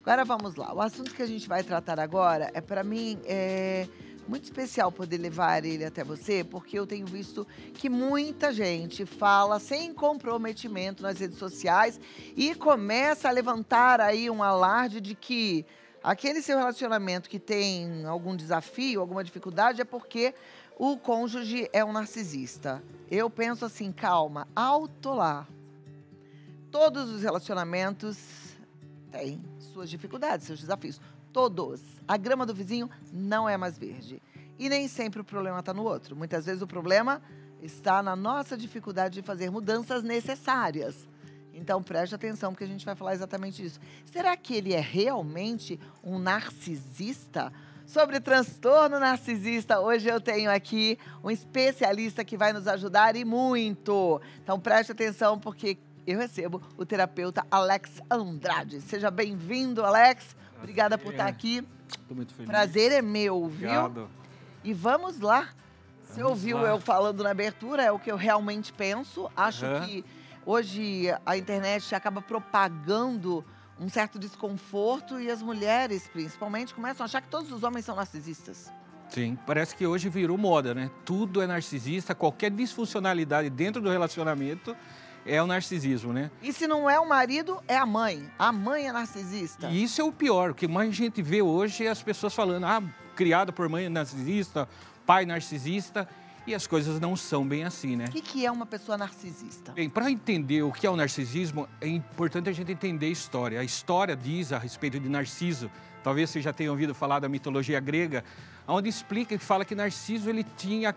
Agora vamos lá. O assunto que a gente vai tratar agora é, para mim, muito especial poder levar ele até você, porque eu tenho visto que muita gente fala sem comprometimento nas redes sociais e começa a levantar aí um alarde de que aquele seu relacionamento que tem algum desafio, alguma dificuldade, é porque o cônjuge é um narcisista. Eu penso assim, calma, alto lá. Todos os relacionamentos têm suas dificuldades, seus desafios. Todos. A grama do vizinho não é mais verde. E nem sempre o problema está no outro. Muitas vezes o problema está na nossa dificuldade de fazer mudanças necessárias. Então preste atenção, porque a gente vai falar exatamente disso. Será que ele é realmente um narcisista? Sobre transtorno narcisista, hoje eu tenho aqui um especialista que vai nos ajudar e muito. Então preste atenção, porque eu recebo o terapeuta Alex Andrade. Seja bem-vindo, Alex. Obrigada por estar aqui. Estou muito feliz. Prazer é meu, viu? Obrigado. E vamos lá. Você ouviu eu falando na abertura, é o que eu realmente penso. Acho que hoje a internet acaba propagando um certo desconforto e as mulheres, principalmente, começam a achar que todos os homens são narcisistas. Sim, parece que hoje virou moda, né? Tudo é narcisista, qualquer disfuncionalidade dentro do relacionamento é o narcisismo, né? E se não é o marido, é a mãe. A mãe é narcisista. E isso é o pior, o que mais a gente vê hoje é as pessoas falando, criado por mãe narcisista, pai narcisista, e as coisas não são bem assim, né? O que é uma pessoa narcisista? Bem, para entender o que é o narcisismo, é importante a gente entender a história. A história diz a respeito de Narciso, talvez você já tenha ouvido falar da mitologia grega, onde explica e fala que Narciso ele tinha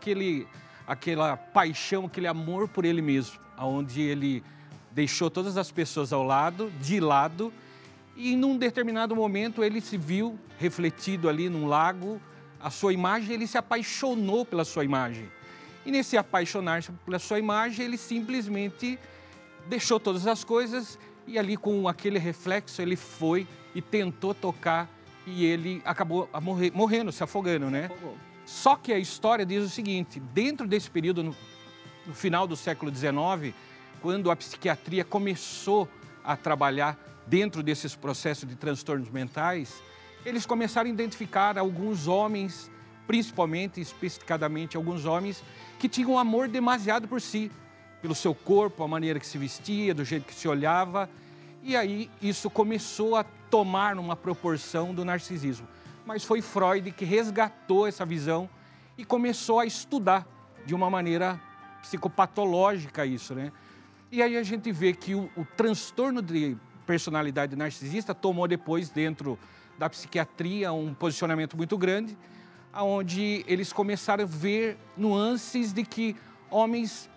aquela paixão, aquele amor por ele mesmo, onde ele deixou todas as pessoas de lado, e num determinado momento ele se viu refletido ali num lago, a sua imagem, ele se apaixonou pela sua imagem. E nesse apaixonar-se pela sua imagem, ele simplesmente deixou todas as coisas e ali com aquele reflexo ele foi e tentou tocar e ele acabou morrendo, se afogando, né? Só que a história diz o seguinte, dentro desse período, no final do século XIX, quando a psiquiatria começou a trabalhar dentro desses processos de transtornos mentais, eles começaram a identificar alguns homens, principalmente, especificadamente, alguns homens que tinham um amor demasiado por si, pelo seu corpo, a maneira que se vestia, do jeito que se olhava, e aí isso começou a tomar uma proporção do narcisismo. Mas foi Freud que resgatou essa visão e começou a estudar de uma maneira psicopatológica isso, né? E aí a gente vê que o transtorno de personalidade narcisista tomou depois, dentro da psiquiatria, um posicionamento muito grande, onde eles começaram a ver nuances de que homens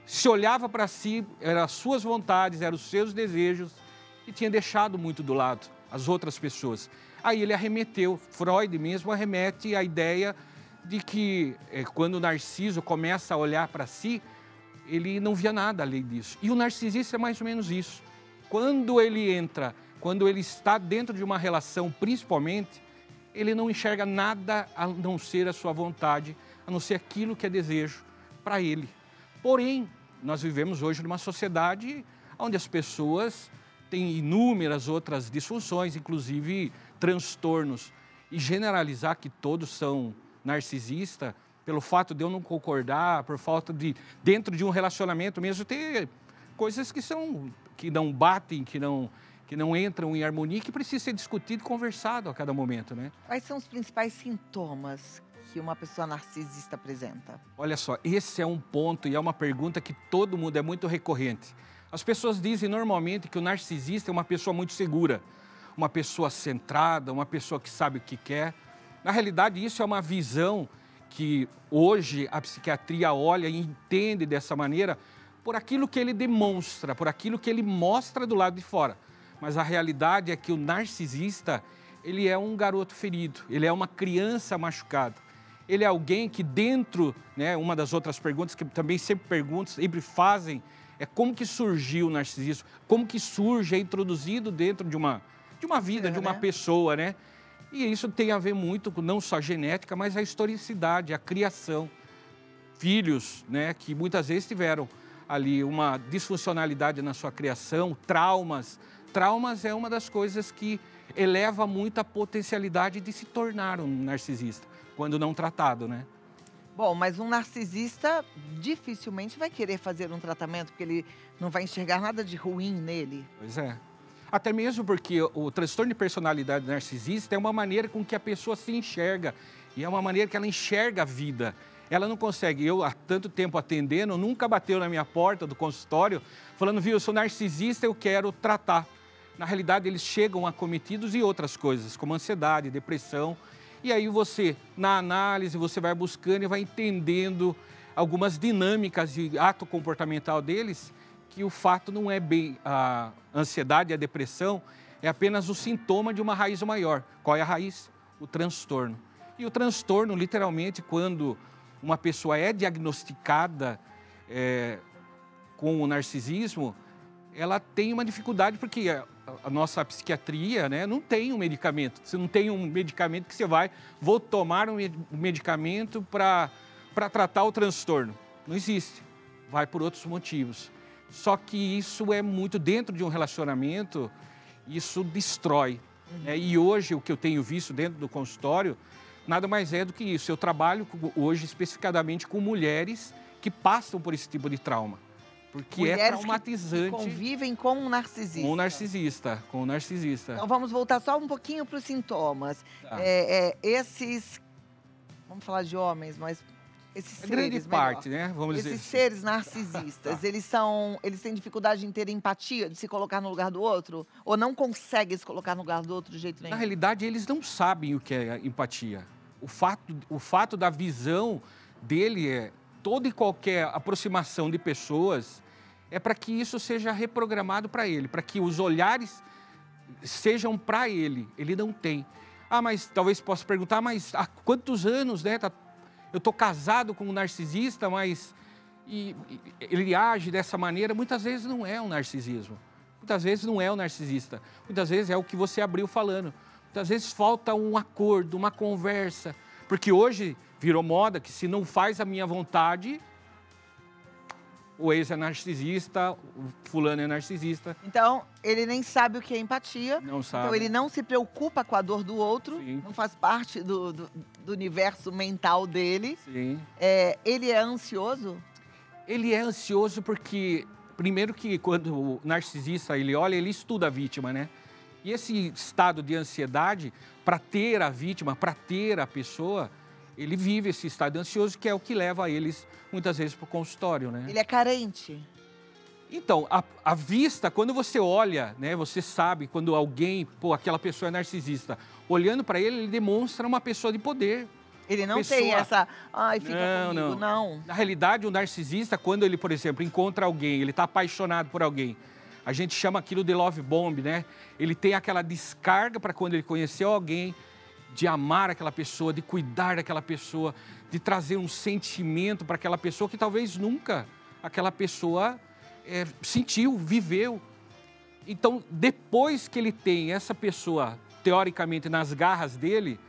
se olhavam para si, eram as suas vontades, eram os seus desejos, e tinha deixado muito do lado as outras pessoas. Aí ele arremeteu, Freud mesmo arremete a ideia de que quando o Narciso começa a olhar para si, ele não via nada além disso. E o narcisista é mais ou menos isso. Quando ele está dentro de uma relação, principalmente, ele não enxerga nada a não ser a sua vontade, a não ser aquilo que é desejo para ele. Porém, nós vivemos hoje numa sociedade onde as pessoas têm inúmeras outras disfunções, inclusive transtornos. E generalizar que todos são narcisistas, pelo fato de eu não concordar, por falta de, dentro de um relacionamento mesmo, ter coisas que não batem, que não entram em harmonia, que precisa ser discutido e conversado a cada momento, né? Quais são os principais sintomas que uma pessoa narcisista apresenta? Olha só, esse é um ponto e é uma pergunta que todo mundo é muito recorrente. As pessoas dizem normalmente que o narcisista é uma pessoa muito segura, uma pessoa centrada, uma pessoa que sabe o que quer. Na realidade, isso é uma visão que hoje a psiquiatria olha e entende dessa maneira por aquilo que ele demonstra, por aquilo que ele mostra do lado de fora. Mas a realidade é que o narcisista, ele é um garoto ferido, ele é uma criança machucada. Ele é alguém que dentro, né, uma das outras perguntas que também sempre fazem, é como que surgiu o narcisismo, como que surge, é introduzido dentro de uma vida, de uma pessoa, né? E isso tem a ver muito com não só a genética, mas a historicidade, a criação. Filhos, né, que muitas vezes tiveram ali uma disfuncionalidade na sua criação, traumas. Traumas é uma das coisas que eleva muito a potencialidade de se tornar um narcisista, quando não tratado, né? Bom, mas um narcisista dificilmente vai querer fazer um tratamento, porque ele não vai enxergar nada de ruim nele. Pois é. Até mesmo porque o transtorno de personalidade narcisista é uma maneira com que a pessoa se enxerga. E é uma maneira que ela enxerga a vida. Ela não consegue, eu há tanto tempo atendendo, nunca bateu na minha porta do consultório falando, viu, eu sou narcisista, eu quero tratar. Na realidade, eles chegam acometidos e outras coisas, como ansiedade, depressão. E aí você, na análise, você vai buscando e vai entendendo algumas dinâmicas de ato comportamental deles, que o fato não é bem a ansiedade e a depressão, é apenas o sintoma de uma raiz maior. Qual é a raiz? O transtorno. E o transtorno, literalmente, quando uma pessoa é diagnosticada com o narcisismo, ela tem uma dificuldade, porque a nossa psiquiatria, né, não tem um medicamento. Você não tem um medicamento que você vou tomar um medicamento para tratar o transtorno. Não existe. Vai por outros motivos. Só que isso é muito, dentro de um relacionamento, isso destrói. Né? E hoje, o que eu tenho visto dentro do consultório, nada mais é do que isso. Eu trabalho hoje especificadamente com mulheres que passam por esse tipo de trauma. Porque Mulheres é traumatizante. Que convivem com um narcisista. Com um narcisista. Então vamos voltar só um pouquinho para os sintomas. Tá. Vamos falar de homens, mas esses seres, Grande parte, né? Vamos dizer. Esses seres narcisistas, Tá. eles têm dificuldade em ter empatia, de se colocar no lugar do outro? Ou não conseguem se colocar no lugar do outro de jeito nenhum? Na realidade, eles não sabem o que é empatia. O fato da visão dele é toda e qualquer aproximação de pessoas é para que isso seja reprogramado para ele, para que os olhares sejam para ele. Ele não tem. Ah, mas talvez possa perguntar, mas há quantos anos, né? Eu estou casado com um narcisista, mas ele age dessa maneira. Muitas vezes não é um narcisismo. Muitas vezes não é um narcisista. Muitas vezes é o que você abriu falando. Muitas vezes falta um acordo, uma conversa. Porque hoje virou moda que se não faz a minha vontade, o ex é narcisista, o fulano é narcisista. Então, ele nem sabe o que é empatia. Não sabe. Então, ele não se preocupa com a dor do outro. Sim. Não faz parte do universo mental dele. Sim. Ele é ansioso? Ele é ansioso porque, primeiro que quando o narcisista ele olha, ele estuda a vítima, né? E esse estado de ansiedade, para ter a vítima, para ter a pessoa, ele vive esse estado ansioso, que é o que leva eles, muitas vezes, para o consultório, né? Ele é carente? Então, a vista, quando você olha, né, você sabe quando alguém, aquela pessoa é narcisista, olhando para ele, ele demonstra uma pessoa de poder. Ele não tem essa, fica comigo, não. Na realidade, o narcisista, quando ele, por exemplo, encontra alguém, ele está apaixonado por alguém, a gente chama aquilo de love bomb, né? Ele tem aquela descarga para quando ele conheceu alguém, de amar aquela pessoa, de cuidar daquela pessoa, de trazer um sentimento para aquela pessoa que talvez nunca aquela pessoa sentiu, viveu. Então, depois que ele tem essa pessoa, teoricamente, nas garras dele,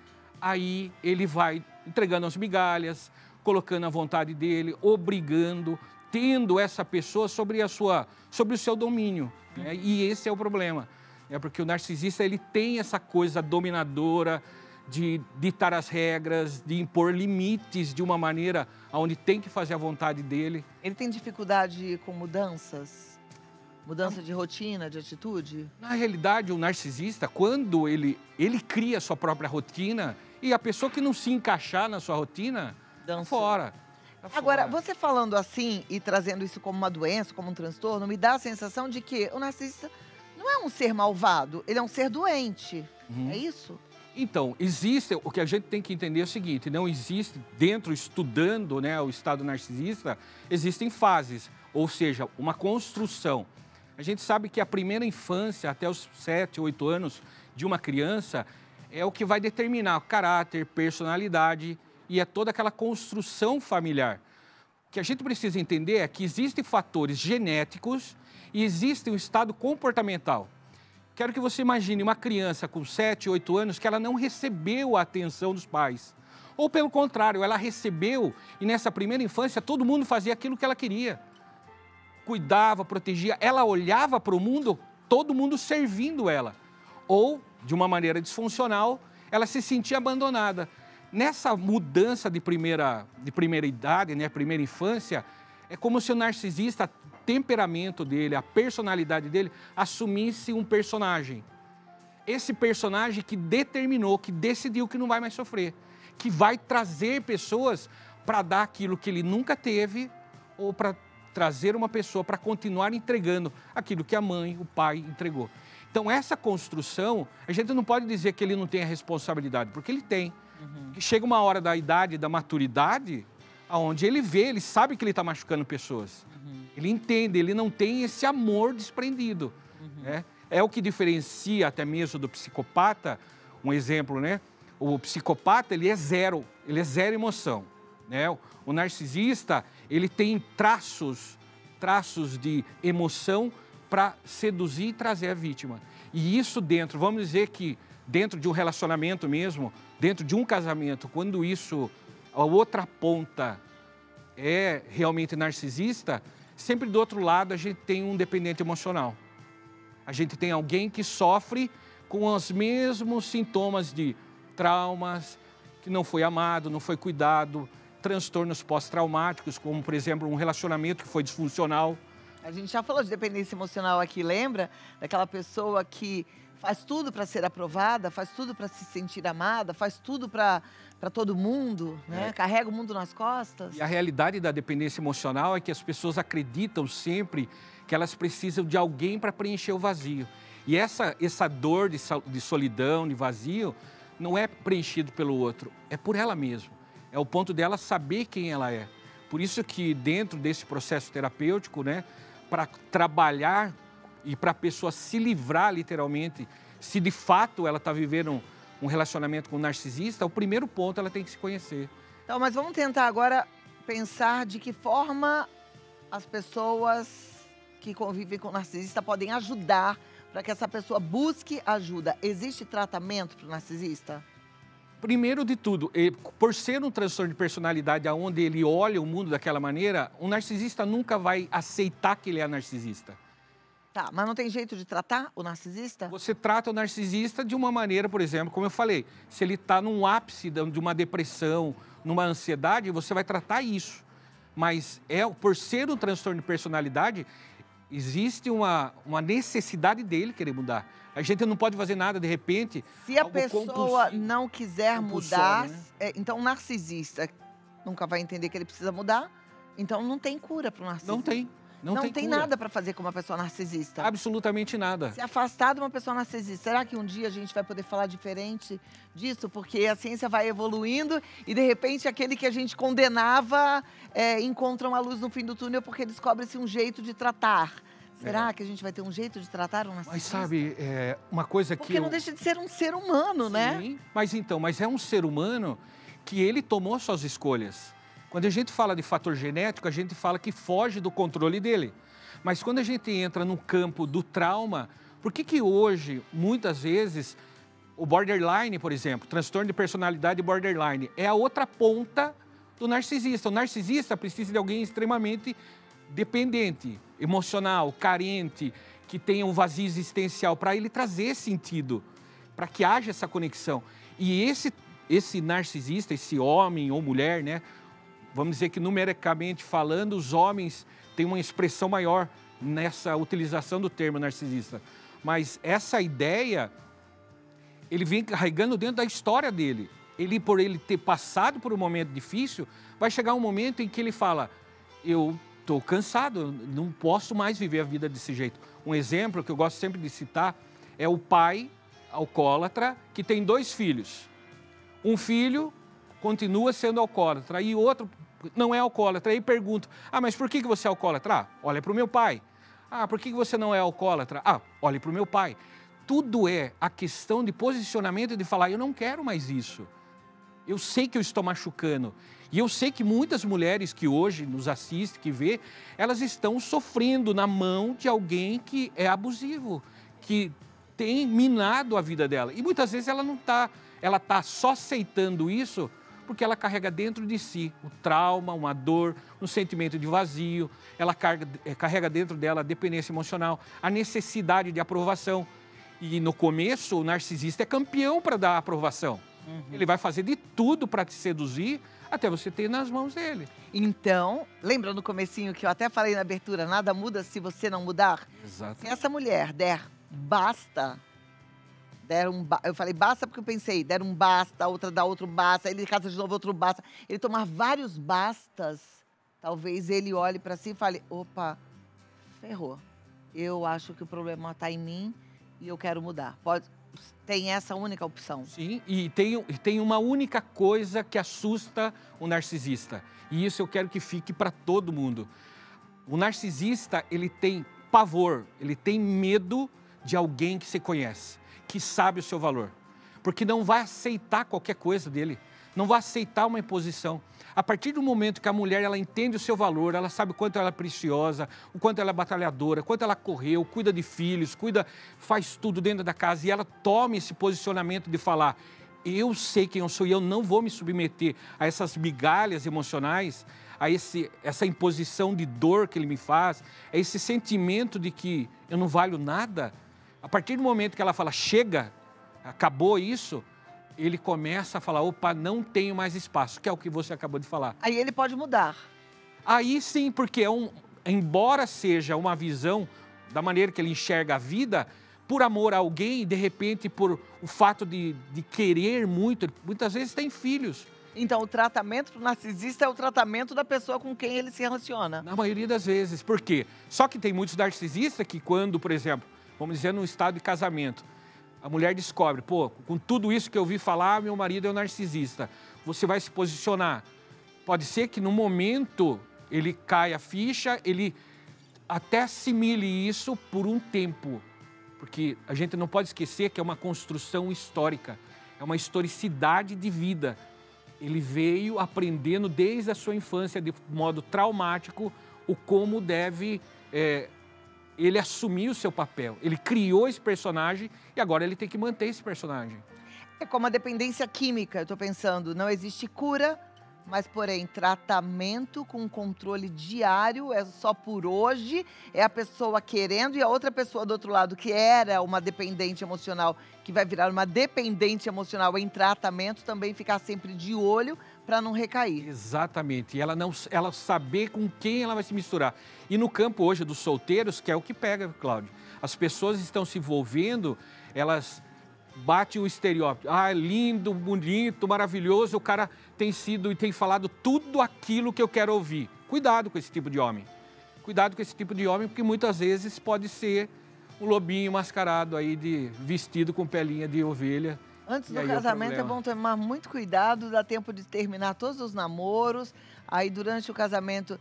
aí ele vai entregando as migalhas, colocando a vontade dele, obrigando, tendo essa pessoa sobre o seu domínio. Né? E esse é o problema. Porque o narcisista ele tem essa coisa dominadora, de ditar as regras, de impor limites de uma maneira onde tem que fazer a vontade dele. Ele tem dificuldade com mudanças? Mudança de rotina, de atitude? Na realidade, o narcisista, quando ele cria a sua própria rotina, e a pessoa que não se encaixar na sua rotina, tá fora. Agora, você falando assim e trazendo isso como uma doença, como um transtorno, me dá a sensação de que o narcisista não é um ser malvado, ele é um ser doente. É isso? Então, o que a gente tem que entender é o seguinte, não existe, estudando, né, o estado narcisista, existem fases, ou seja, uma construção. A gente sabe que a primeira infância, até os 7, 8 anos de uma criança, é o que vai determinar o caráter, personalidade e toda aquela construção familiar. O que a gente precisa entender é que existem fatores genéticos e existe um estado comportamental. Quero que você imagine uma criança com 7, 8 anos que ela não recebeu a atenção dos pais. Ou, pelo contrário, ela recebeu e nessa primeira infância todo mundo fazia aquilo que ela queria. Cuidava, protegia. Ela olhava para o mundo, todo mundo servindo ela. Ou de uma maneira disfuncional, ela se sentia abandonada. Nessa mudança de primeira idade, né, primeira infância, é como se o narcisista, o temperamento dele, a personalidade dele, assumisse um personagem. Esse personagem que determinou, que decidiu que não vai mais sofrer, que vai trazer pessoas para dar aquilo que ele nunca teve ou para trazer uma pessoa para continuar entregando aquilo que a mãe, o pai entregou. Então, essa construção, a gente não pode dizer que ele não tem a responsabilidade, porque ele tem. Chega uma hora da idade, da maturidade, onde ele vê, ele sabe que ele está machucando pessoas. Ele entende, ele não tem esse amor desprendido. Né? É o que diferencia até mesmo do psicopata. Um exemplo, né? O psicopata, ele é zero emoção. Né? O narcisista, ele tem traços de emoção para seduzir e trazer a vítima. E isso dentro, vamos dizer que dentro de um relacionamento mesmo, dentro de um casamento, quando isso, a outra ponta é realmente narcisista, sempre do outro lado a gente tem um dependente emocional. A gente tem alguém que sofre com os mesmos sintomas de traumas, que não foi amado, não foi cuidado, transtornos pós-traumáticos, como, por exemplo, um relacionamento que foi disfuncional. A gente já falou de dependência emocional aqui, lembra? Daquela pessoa que faz tudo para ser aprovada, faz tudo para se sentir amada, faz tudo para todo mundo, né? Carrega o mundo nas costas. E a realidade da dependência emocional é que as pessoas acreditam sempre que elas precisam de alguém para preencher o vazio. E essa dor de solidão, de vazio, não é preenchido pelo outro, é por ela mesma. É o ponto dela saber quem ela é. Por isso que dentro desse processo terapêutico, né, para trabalhar e para a pessoa se livrar literalmente, se de fato ela está vivendo um relacionamento com um narcisista, o primeiro ponto ela tem que se conhecer. Então, mas vamos tentar agora pensar de que forma as pessoas que convivem com o narcisista podem ajudar para que essa pessoa busque ajuda. Existe tratamento para o narcisista? Primeiro de tudo, por ser um transtorno de personalidade onde ele olha o mundo daquela maneira, um narcisista nunca vai aceitar que ele é narcisista. Tá, mas não tem jeito de tratar o narcisista? Você trata o narcisista de uma maneira, por exemplo, como eu falei, se ele está num ápice de uma depressão, numa ansiedade, você vai tratar isso. Mas por ser um transtorno de personalidade, existe uma necessidade dele querer mudar. A gente não pode fazer nada, de repente... Se a pessoa não quiser mudar, né? Então o narcisista nunca vai entender que ele precisa mudar, então não tem cura para o narcisista. Não tem. Não tem nada para fazer com uma pessoa narcisista. Absolutamente nada. Se afastar de uma pessoa narcisista. Será que um dia a gente vai poder falar diferente disso? Porque a ciência vai evoluindo e, de repente, aquele que a gente condenava encontra uma luz no fim do túnel porque descobre-se um jeito de tratar. Será que a gente vai ter um jeito de tratar um narcisista? Mas sabe, uma coisa que... Porque não deixa de ser um ser humano, né? Sim, mas é um ser humano que ele tomou suas escolhas. Quando a gente fala de fator genético, a gente fala que foge do controle dele. Mas quando a gente entra no campo do trauma, por que hoje, muitas vezes, o borderline, por exemplo, transtorno de personalidade borderline, é a outra ponta do narcisista. O narcisista precisa de alguém extremamente dependente, emocional, carente, que tenha um vazio existencial, para ele trazer sentido, para que haja essa conexão. E esse narcisista, esse homem ou mulher, né? Vamos dizer que numericamente falando, os homens têm uma expressão maior nessa utilização do termo narcisista. Mas essa ideia, ele vem carregando dentro da história dele. Por ele ter passado por um momento difícil, vai chegar um momento em que ele fala, eu estou cansado, não posso mais viver a vida desse jeito. Um exemplo que eu gosto sempre de citar é o pai alcoólatra que tem 2 filhos. Um filho continua sendo alcoólatra e outro não é alcoólatra. Aí pergunto, mas por que você é alcoólatra? Olha para o meu pai. Por que você não é alcoólatra? Olha para o meu pai. Tudo é a questão de posicionamento de falar, eu não quero mais isso. Eu sei que eu estou machucando. E eu sei que muitas mulheres que hoje nos assistem, que vê, elas estão sofrendo na mão de alguém que é abusivo, que tem minado a vida dela. E muitas vezes ela não está, ela está só aceitando isso porque ela carrega dentro de si o trauma, uma dor, um sentimento de vazio, ela carrega dentro dela a dependência emocional, a necessidade de aprovação. E no começo, o narcisista é campeão para dar aprovação. Ele vai fazer de tudo para te seduzir até você ter nas mãos dele. Então, lembra no comecinho que eu até falei na abertura, nada muda se você não mudar? Exato. Se essa mulher der basta, eu falei basta porque eu pensei, der um basta, a outra dá outro basta, ele casa de novo, outro basta. Ele tomar vários bastas, talvez ele olhe para si e fale, opa, ferrou. Eu acho que o problema está em mim e eu quero mudar. Tem essa única opção. Sim, e tem uma única coisa que assusta o narcisista. E isso eu quero que fique para todo mundo. O narcisista, ele tem pavor, ele tem medo de alguém que se conhece, que sabe o seu valor. Porque não vai aceitar qualquer coisa dele, não vai aceitar uma imposição. A partir do momento que a mulher ela entende o seu valor, ela sabe o quanto ela é preciosa, o quanto ela é batalhadora, o quanto ela correu, cuida de filhos, faz tudo dentro da casa, e ela toma esse posicionamento de falar, eu sei quem eu sou e eu não vou me submeter a essas migalhas emocionais, a essa imposição de dor que ele me faz, a esse sentimento de que eu não valho nada. A partir do momento que ela fala, chega, acabou isso, ele começa a falar, opa, não tenho mais espaço, que é o que você acabou de falar. Aí ele pode mudar. Aí sim, porque embora seja uma visão da maneira que ele enxerga a vida, por amor a alguém, de repente, por o fato de querer muito, muitas vezes tem filhos. Então, o tratamento para o narcisista é o tratamento da pessoa com quem ele se relaciona. Na maioria das vezes. Por quê? Só que tem muitos narcisistas que quando, por exemplo, vamos dizer, num estado de casamento, a mulher descobre, pô, com tudo isso que eu ouvi falar, meu marido é um narcisista. Você vai se posicionar. Pode ser que no momento ele caia a ficha, ele até assimile isso por um tempo. Porque a gente não pode esquecer que é uma construção histórica, é uma historicidade de vida. Ele veio aprendendo desde a sua infância, de modo traumático, o como deve ele assumir o seu papel. Ele criou esse personagem e agora ele tem que manter esse personagem. É como a dependência química, eu estou pensando, não existe cura, mas, porém, tratamento com controle diário, é só por hoje, é a pessoa querendo e a outra pessoa do outro lado, que era uma dependente emocional, que vai virar uma dependente emocional em tratamento, também ficar sempre de olho para não recair. Exatamente, e ela saber com quem ela vai se misturar. E no campo hoje dos solteiros, que é o que pega, Cláudio, as pessoas estão se envolvendo, elas batem o estereótipo, lindo, bonito, maravilhoso, o cara tem sido e tem falado tudo aquilo que eu quero ouvir. Cuidado com esse tipo de homem. Cuidado com esse tipo de homem, porque muitas vezes pode ser um lobinho mascarado aí, vestido com pelinha de ovelha. Antes do casamento é bom tomar muito cuidado, dá tempo de terminar todos os namoros. Aí, durante o casamento,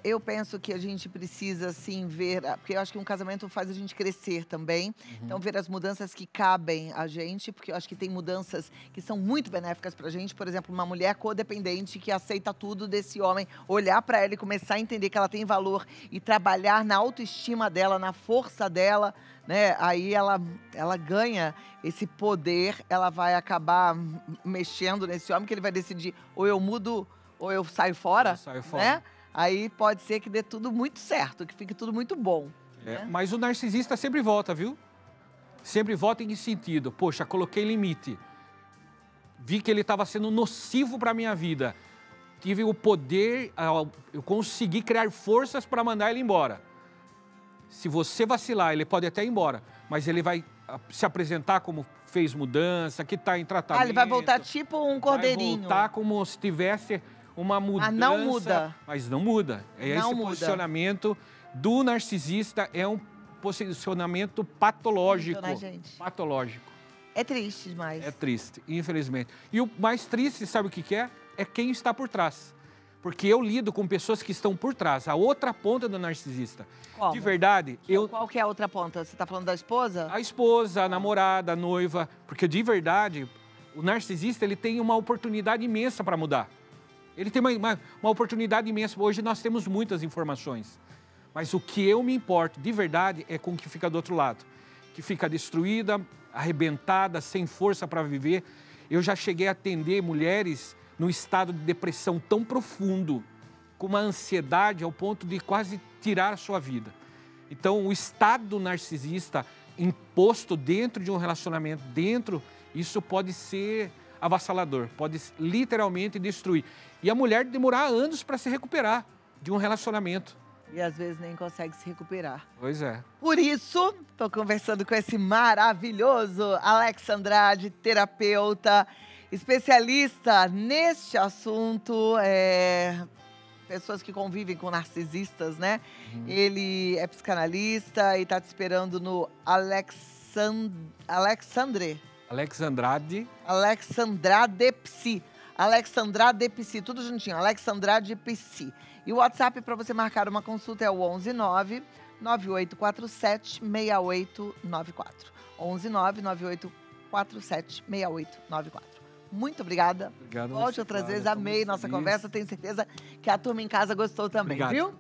eu penso que a gente precisa, sim, ver... Porque eu acho que um casamento faz a gente crescer também. Então, ver as mudanças que cabem a gente, porque eu acho que tem mudanças que são muito benéficas pra gente. Por exemplo, uma mulher codependente que aceita tudo desse homem, olhar pra ela e começar a entender que ela tem valor e trabalhar na autoestima dela, na força dela, né? Aí ela ganha esse poder, ela vai acabar mexendo nesse homem, que ele vai decidir ou eu mudo ou eu saio fora, né? Aí pode ser que dê tudo muito certo, que fique tudo muito bom. Né? Mas o narcisista sempre volta, viu? Sempre volta em que sentido? Poxa, coloquei limite. Vi que ele estava sendo nocivo para a minha vida. Tive o poder, eu consegui criar forças para mandar ele embora. Se você vacilar, ele pode até ir embora, mas ele vai se apresentar como fez mudança, que está em tratamento. Ele vai voltar tipo um cordeirinho. Vai voltar como se tivesse uma mudança. Mas não muda. Mas não muda. Esse posicionamento do narcisista é um posicionamento patológico. Muito, né, gente? Patológico. É triste demais. É triste, infelizmente. E o mais triste, sabe o que é? É quem está por trás. Porque eu lido com pessoas que estão por trás, a outra ponta do narcisista. Como? De verdade, Qual que é a outra ponta? Você está falando da esposa? A esposa, a namorada, a noiva. Porque, de verdade, o narcisista ele tem uma oportunidade imensa para mudar. Ele tem uma oportunidade imensa. Hoje nós temos muitas informações. Mas o que eu me importo, de verdade, é com o que fica do outro lado. Que fica destruída, arrebentada, sem força para viver. Eu já cheguei a atender mulheres num estado de depressão tão profundo, com uma ansiedade ao ponto de quase tirar a sua vida. Então, o estado narcisista imposto dentro de um relacionamento, isso pode ser avassalador, pode literalmente destruir. E a mulher demorar anos para se recuperar de um relacionamento. E às vezes nem consegue se recuperar. Pois é. Por isso, estou conversando com esse maravilhoso Alex Andrade, terapeuta, especialista neste assunto, pessoas que convivem com narcisistas, né? Ele é psicanalista e está te esperando no Alexandrade Psi. Alexandrade Psi, tudo juntinho, Alexandrade Psi. E o WhatsApp para você marcar uma consulta é o 11 9847 6894. 11 9847 6894. Muito obrigada. Obrigado. Volte outras vezes, amei nossa conversa. Tenho certeza que a turma em casa gostou também, Obrigado. viu?